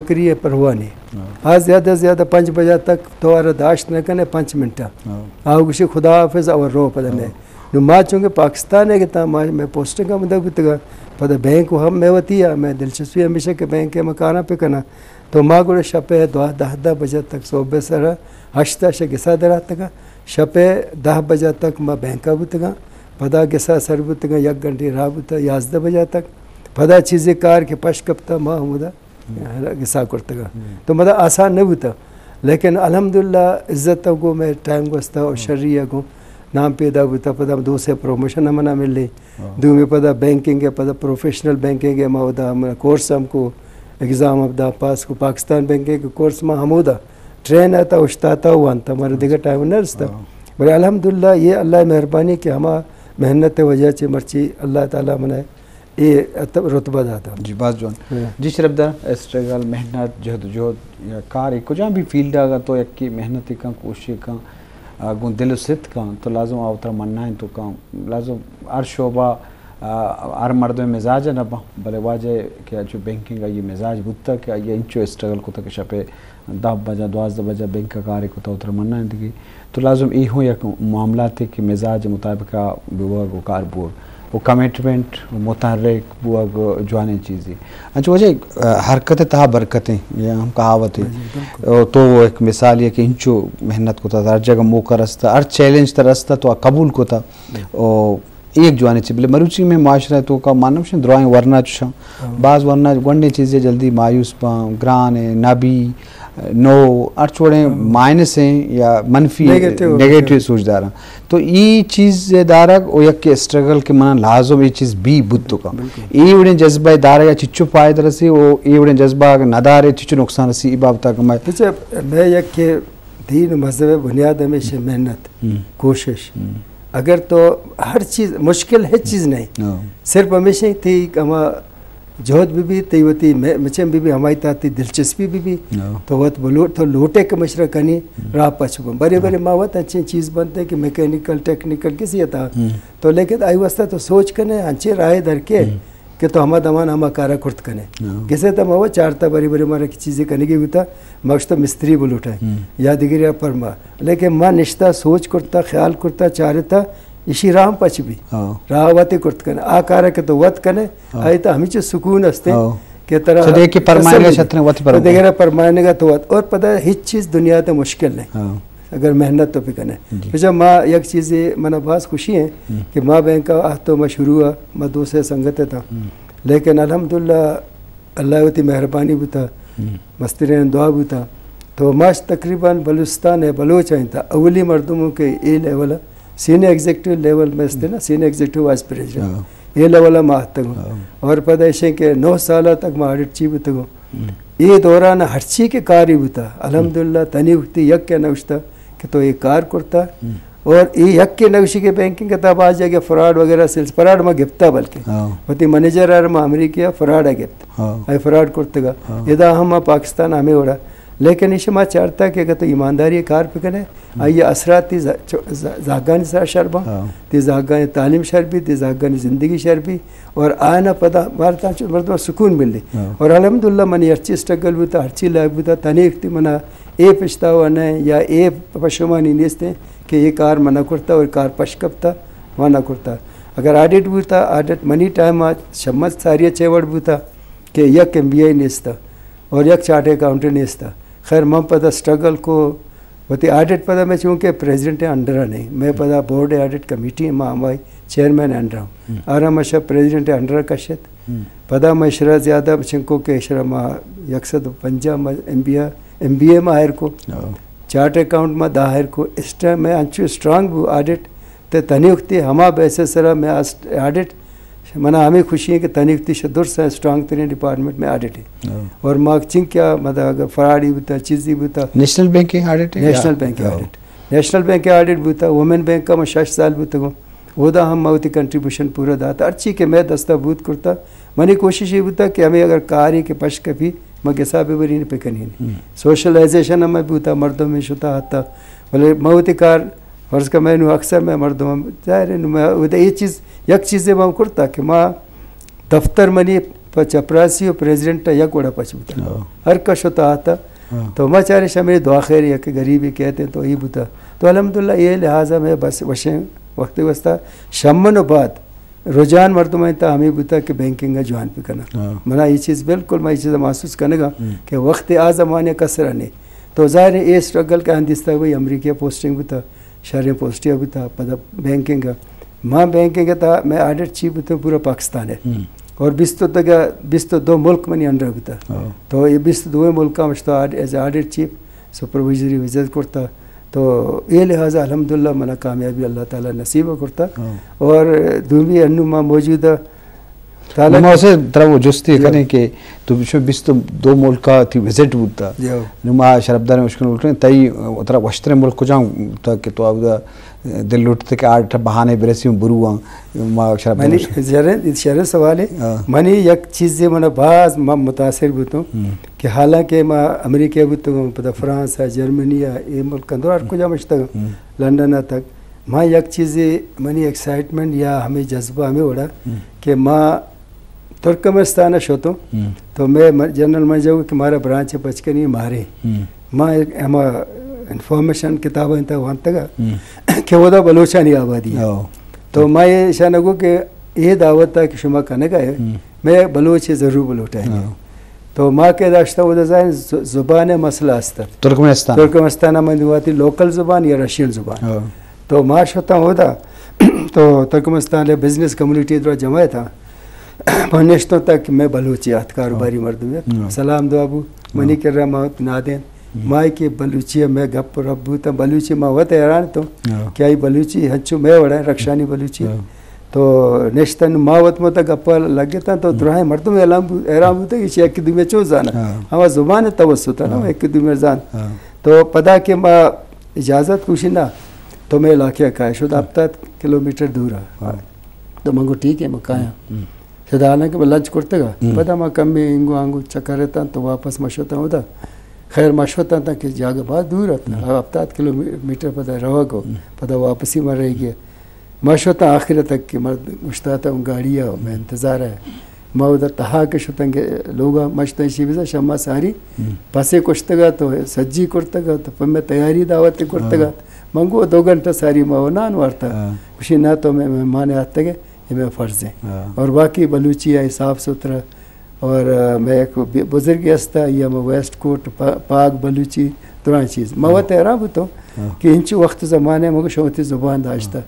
करिए परवाह नहीं। आज ज़्यादा से ज़्यादा 5 बजे तक तो दाश्त न कने 5 मिनट आओ कुछ खुदा हाफिज़ और रो पता नहीं नु माँ चूँकि पाकिस्तान है कि ता मैं पोस्ट का मतलब बितगा पता बैंक हम मैं वती है मैं दिलचस्पी हमेशा के बैंक के मकाना पे करना तो माँ को शपे 10 बजे तक सोबे सर हश्ता से गिसा दरा तक शपे 10 बजे तक मैं बैंक का बुतगा पता गिसा सर बुतगा 1 घंटे रहा बुता 11 बजे तक पता चीज़ें कार के पश कपता माँ मुदा गिसा करता तो मतलब आसान नहीं होता लेकिन अल्हम्दुलिल्लाह इज़्ज़त को मैं टाइम गोस्ता और शर्रिया को नाम पैदा होता पता दो से प्रमोशन मना मिले दो में पता बैंकिंग है पता प्रोफेशनल बैंकिंग है माउदा कोर्स हमको एग्ज़ाम अपदा पास को पाकिस्तान बैंकिंग के कोर्स में हमोदा ट्रेन आता उस्ताता हुआ था हमारे दिगर टाइम न रस्ता बोले अल्हम्दुलिल्लाह ये अल्लाह मेहरबानी कि हम मेहनत वजह से मर्ची अल्लाह ताला मनाए ये रुतबा दाता जी बात जोन जी शरफदार स्ट्रगल मेहनत जहद या कार को जहाँ भी फील्ड आगा तो एक की मेहनत का कोशिश का गो दिल सित का तो लाजम आवतर मन्ना है तो का लाजम हर शोबा हर मर्द में मिजाज है ना भले वाजे क्या जो बैंकिंग का ये मिजाज बुद्धा क्या ये इंचो स्ट्रगल को तक शपे 10 बजे 12 बजे बैंक का कार्य को तो उतर मन्ना है तो लाजम ये हो या मामला थे कि मिजाज मुताबिक बुआ को कार बुआ वो कमिटमेंट मुतहर्रिक बुआ जवानी चीज़ें अच्छा वजह हरकत तहा बरकतें ये हम कहावत है तो वो एक मिसाल है कि इंचो मेहनत को था हर जगह मौका रस्ता हर चैलेंज था रस्ता तो कबूल को था और एक जवानी चाहिए बोले मरुची में माशरा तो का मानव से ड्राइंग वरना छा बाज़ वरना गंडे चीज़ें जल्दी मायूस पा ग्रान है नाबी नो और छोड़े माइनस हैं या मनफी नेगेटिव सोचदार तो ये चीज़ दारक और यक के स्ट्रगल के मन लाजम ये चीज़ भी बुद्ध का ये उड़े जज्बा दार या चिच्चो फायदा रसी वो ये उड़े जज्बा नदारे चिच्चो नुकसान रसी इबाबता कमाए मैं यक के दीन मजहब बुनियाद हमेशा मेहनत कोशिश अगर तो हर चीज़ मुश्किल है चीज़ नहीं सिर्फ हमेशा थी कमा जोहद भी तयवती मचम भी हमारी ताती दिलचस्पी भी तो वत बोलो तो लोटे के मशरा कनी राह पछुम बड़े बड़े मावत अच्छी चीज़ बनते कि मैकेनिकल टेक्निकल किसी था तो लेकिन आई वस्ता तो सोच कने अच्छे राय धर के कि तो हमा दमान हमा कारा कुर्त कने किसे तो मावा चारता बड़ी बड़ी मारा की चीज़ें करने की होता मक्ष तो मिस्त्री बोल उठाए या दिगरिया पर माँ लेकिन माँ निश्ता सोच करता ख्याल करता चाहता इसी राम पच भी राहवती कुर्त कने आकार के तो वत कने आई तो हमें सुकून हस्ते के तरह देखिए परमानेंट छत्र वत पर देखेरा परमानेंट का तो वत और पता है हिच चीज़ दुनिया तो मुश्किल नहीं अगर मेहनत तो भी कने जब माँ एक चीज़ मना बास खुशी है कि माँ बैंक का तो मैं शुरू हुआ मैं दूसरे संगत था लेकिन अल्हम्दुलिल्लाह अल्लाह होती मेहरबानी भी था मस्ती दुआ भी था तो माश तकरीबन बलूचिस्तान है बलोच था अवली मर्दों के ए लेवल सीनियर एग्जीक्यूटिव लेवल में थे ना सीनियर एग्जीक्यूटिव वाइस प्रेसिडेंट ये लेवल में तक और प्रदेश के 9 साल तक मैं ऑडिट चीफ तक ये दौरान हर चीज के कार्य होता अल्हम्दुलिल्लाह तनी उठती यक के नौशता कि तो ये कार करता और ये यक के नौशी के बैंकिंग का तब आ जाएगा फ्रॉड वगैरह सेल्स फ्रॉड में गिफ्ता बल्कि होती मैनेजर आर में अमेरिका फ्रॉड है गिफ्ट आई फ्रॉड करते इदा हम पाकिस्तान हमें उड़ा लेकिन इसे मैं चाहता कि अगर तो ईमानदारी कार पे करें आइए असरात जागान शरबा ती जागान तालीम शरबी ती जागान ज़िंदगी शरबी और आना पता मारता मरतबा सुकून मिले और अल्हम्दुलिल्लाह मनी हर चीज़ स्ट्रगल भी था हर चीज़ लाइफ भी था तनीक थी मना ए पछतावा नहीं या ए पशुमानी नहीं कि ये कार मना करता और कार पशकपता मना करता अगर ऑडिट भी था ऑडिट मनी टाइम शम्मत सारी चेवड़ भी था कि यक MBA नहीं और यक चार्ट अकाउंटेंट नहीं था खैर मैं पता स्ट्रगल को होती ऑडिट पता मैं चूँकि प्रेसिडेंट है अंडर नहीं मैं पता बोर्ड ऑडिट कमेटी में हमारी चेयरमैन अंडर हूँ और मशा प्रेसिडेंट अंडर कशत पता मैं शरा ज़्यादा चिंको के शरा माँ यकसद पंजाब MBA में हायर को चार्ट अकाउंट में दाहिर को इस टाइम मैं अच्छी स्ट्रांग ऑडिट तो तनी उठती हमा बैसे सरा मैं ऑडिट मना हमें खुशी है कि तनिक शदुर से स्ट्रांग तरीन डिपार्टमेंट में ऑडिट है और मार्क चिंग क्या मतलब अगर फराडी भी था चीज़ी भी था नेशनल बैंक के ऑडिट नेशनल बैंक के ऑडिट नेशनल बैंक के ऑडिट भी था वुमेन बैंक का मैं 6 साल भी था वोदा हम मावती कंट्रीब्यूशन पूरा दाता अच्छी के मैं दस्ताबूत करता मनी कोशिश ये भी था कि हमें अगर कार्य के पश कभी मैं कैसा भी बरी पे कनी सोशलाइजेशन हमें भी था मर्दों में शुता आता बोले मावती कार वर्ष का मैंने अक्सर मैं मर्दों में जाहिर मैं ये चीज़ एक चीज़ें मैं करता कि माँ दफ्तर मनी चपरासी और प्रेसिडेंट यक वड़ा पच बुता हर कश होता आता तो मैं चारे शमें दुआ खैर या कि गरीबी कहते हैं तो ये बुता तो अल्हम्दुलिल्लाह ये लिहाजा में बस वशें वक्त वस्ता शम्मन बाद रुझान मरतुमा था हमें बुता कि बैंकिंग का जवान पे करना मना ये चीज़ बिल्कुल मैं ये चीज़ महसूस करने का कि वक्त आ ज़माने कसरा नहीं तो ज़ाहिर है ये स्ट्रगल का अंदिस्ता भाई अमरीका पोस्टिंग भी था शहर पोस्टिया भी था पता बैंकिंग का माँ बैंकिंग का था मैं ऑडिट चीफ भी था पूरा पाकिस्तान है और बिस्तो दो मुल्क में अंडर भी था तो ये बिस्तो दो मुल्क का मशता as audit chief supervisory visit करता तो ये लिहाजा अल्हम्दुलिल्लाह मना कामयाबी अल्लाह ताला नसीब करता और दुनिया अन्नुमा मौजूदा ताला से तरह वो जुस्ती करें कि तो विश्व बिस्तो दो मुल्क का थी विजिट होता नुमा शरबदार मुश्किल उठने तई तरह वश्तर मुल्क को जाऊँ था कि तो अब दिल लुटते के आठ बहाने बरसी बुरुआ माँ शरबदार शरह सवाल है मनी एक चीज़ मना बाज माँ मुतासिर बुतों कि हालांकि माँ अमेरिका बुतों पता फ्रांस है जर्मनी है ये मुल्क अंदर आठ को जा मचता लंदन तक माँ एक चीज़ मनी एक्साइटमेंट या हमें जज्बा हमें उड़ा कि माँ तुर्कमेनिस्तान शोतों तो मैं जनरल में जाऊँ कि हमारा ब्रांच है बच के नहीं मारे माँ एक इंफॉर्मेशन किताब था वहाँ तक कि वो बलोचानी आबादी है तो मैं ये शानगो कि ये दावत था कि शुमा खाने का है मैं बलोच ज़रूर बलोटाएंगे तो माँ के दाश्ता वो ज़ुबान मसला अस्ता तुर्कमेनिस्तान में हुआती लोकल ज़ुबान या रशियन ज़ुबान तो माँ शोता होता तो तुर्कमेनिस्तान बिजनेस कम्युनिटी द्वारा जमा था पढ़नेश्तों तक मैं बलूचियात कारोबारी मर्द सलाम दुआबू मनी कर रहा माँ नादेन माँ की बलूची में गप रब्बू तो बलूची माँ वत हैरान तो क्या ही बलूची हंचू मैं वड़ा रक्षानी बलूची तो नेश्तन माँ वत में तो गप लगे था तो दुराए मर्द में हैरान होता कि एक दिन में चो जाना हमारा जुबान है तवस्सु था ना एक दिन में जान तो पता कि माँ इजाज़त कुछ ना तो मैं इलाके का है शुद्ध अब तक किलोमीटर दूर है तो मंगो ठीक है मैं कहाँ शुद्ध हालांकि मैं लंच करते का पता मैं कम में इंगो आंगो चक्कर रहता तो वापस मशोता होता खैर मशवता था कि जागे बहुत दूर रहता अब तक किलोमीटर पता रवा को पता वापसी में रह गया मशवता आखिर तक कि मर्द मुश्ता हूँ गाड़िया मैं इंतज़ार है मैं उधर तहा के शुतंगे लोग मशता शिविजा शम्मा सारी पसे कुश्तगा तो सज्जी कुर्तगा तो फिर मैं तैयारी दावत कुर्तगा मंगो 2 घंटा सारी मैं नान वारता खुशी ना तो मैं मेहमान आते गए ये मैं फ़र्ज़ है और बाकी बलूची आई साफ़ सुथरा और मैं एक बुजुर्ग हस्ता या मैं वेस्ट कोट पाक बलूची तुरा चीज़ मैं तैरा तो कि इंच वक्त ज़माने मगो शोती ज़ुबान दाश्ता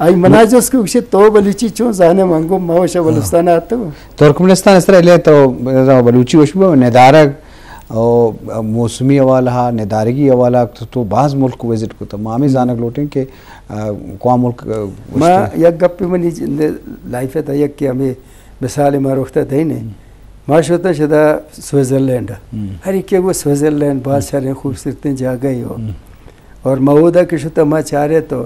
आई मनाजस को उसे तो बलूची चो जाने मंगो मावशा बलुस्तान आता हूँ तुर्कमेनिस्तान इस तरह ले तो बलूची उशबो निदारक और मौसमी अवाला हा निदारगी अवाला तो बाज़ मुल्क को विजिट को तो मामी जानक लोटें कि कौन मुल्क माँ यक गप्पी मनी लाइफ है यक कि हमें मिसाल में रुखता थे नहीं माशोता शुदा स्विट्ज़रलैंड हर एक वो स्विट्ज़रलैंड बहुत सारे खूबसूरती जा गई हो और मऊदा के शुदा माँ चाह रहे तो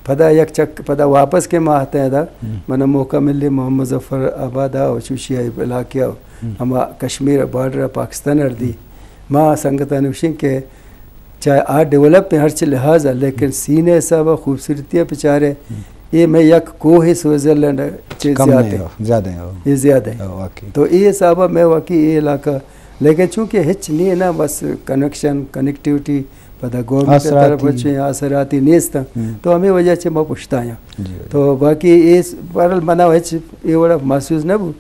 पता यक चक पता वापस के माँ आते हैं था मना मौका मिले मोहम्मद मुज़फ़्फ़र आबाद आओ चूशिया इलाके आओ हम कश्मीर बॉर्डर पाकिस्तान अर्दी माँ संगत अनुशिंग के चाहे आर्ट डेवलप में हर चीज़ लिहाज है लेकिन सीने सब खूबसूरतियाँ बेचारे ये मैं यक को ही स्विट्ज़रलैंड ज़्यादा ये ज़्यादा है तो ये साहब मैं वाकई ये इलाका लेकिन चूँकि हिच नहीं है ना बस कनेक्टिविटी पता गवर्नमेंट की तरफ अच्छे असराती नेस्त तो हमें वजह से मैं पूछता हूँ तो बाकी ये बहरहाल मना हिच ये बड़ा महसूस न हो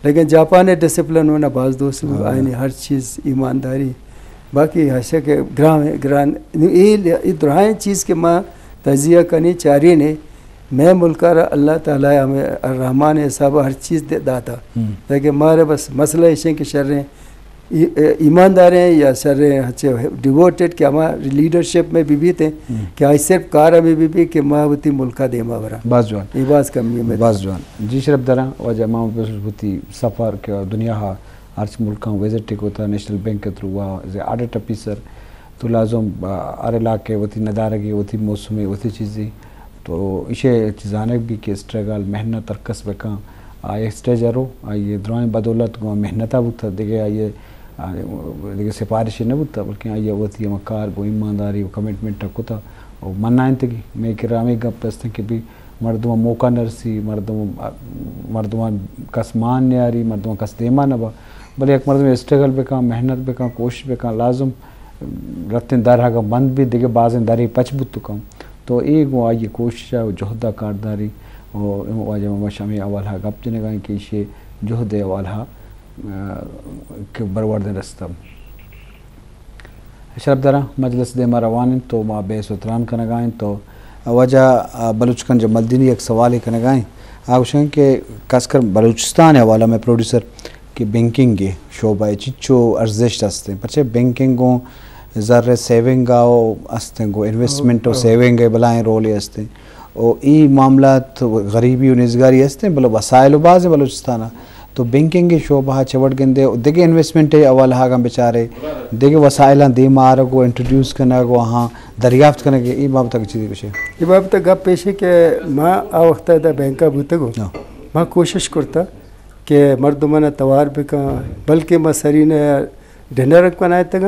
लेकिन जापान डिसिप्लिन होना बाज दोस्त आए हर चीज़ ईमानदारी बाकी हशा के ग्रान ये दुराएँ चीज़ के माँ तजिया करनी चारी ने मैं मुल्कार अल्लाह ताला हमें रहमान हिसाब हर चीज़ दाता लेकिन हमारे बस मसला इसे कि शर्र ईमानदार हैं या शर्र अच्छे डिवोटेड कि हमारे लीडरशिप में भी थे कि आज सिर्फ कार में भी कि मावती मुल्का दे मावरा बाज जवान ये बात कमी में बाज जवान जी शरफ दरा वजह मावती सफ़र के दुनिया हा हर मुल्क विजिट होता नेशनल बैंक के थ्रू हुआ एज ए ऑडिट ऑफिसर तो लाजम हर इलाके वती नदारगी वती मौसमी वती चीज़ें तो इसे जाने भी कि स्ट्रगल मेहनत और कसब का आए स्टेज आरो आइए द्रोएं बदौलत को मेहनत बुता देखे आइए देखे सिफारिश न बुता बल्कि आइए वती मकार वो ईमानदारी वो कमिटमेंट को था और मन्ना तक मैं कि रामे गप दस्ते कि भी मर्दमा मौका नरसी मर्दमा कस मान न्यारी मर्दमा कस देमा नबा बल्कि एक मर्दमा स्ट्रगल बेका मेहनत बेका कोशिश बेका लाजम रत्न दर का बंद भी दिखे बाज़ दरी पचबुत तो कम तो एक वो आई कोशिश जहदा कारदारी और वाजम शमी अवल हा गप जने गए कि शे जहद अवल हा के बरवर्द रस्तम शरबदरा मजलिस दे रवान तो माँ बेस उतरान कर गाएँ तो वजह बलूचकन जब मलदिनी एक सवाल ही कर गाएँ आवश्यक के खासकर बलूचिस्तान हवाला में प्रोड्यूसर कि बैंकिंग के शोबा चिच्चो अर्जिश हस्ते पचे बैंकिंग को ज़र सेविंग हस्ते गो इन्वेस्टमेंट और सेविंग बलाएँ रोल हस्ते और ई मामला तो गरीबी और निजगारी हस्ते बोलो वसाइल बाज़ बलूचिस्तान तो बैंकिंग के शोबा चवट गंदे देखे इन्वेस्टमेंट है अवल हागम बेचारे देखे वसाइल दे मार को इंट्रोड्यूस करना को वहाँ दरियाफ्त करने के ये बाब तक चीज़ कुछ ये बाब तक गप पेश है कि माँ आ वक्त बैंका बुतगो माँ कोशिश करता कि मर्दमाना तवार भी का बल्कि मैं सरी ने डिनर बनाए तक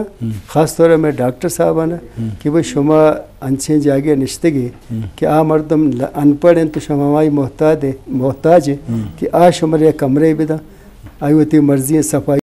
ख़ास तौर में डॉक्टर साहब आना कि भाई शुमा अंशे जागे निश्तगी कि आ मर्दम अनपढ़ हैं तो शुमाई मोहताज है कि आ शुमर या कमरे भी था आई होती मर्जी सफाई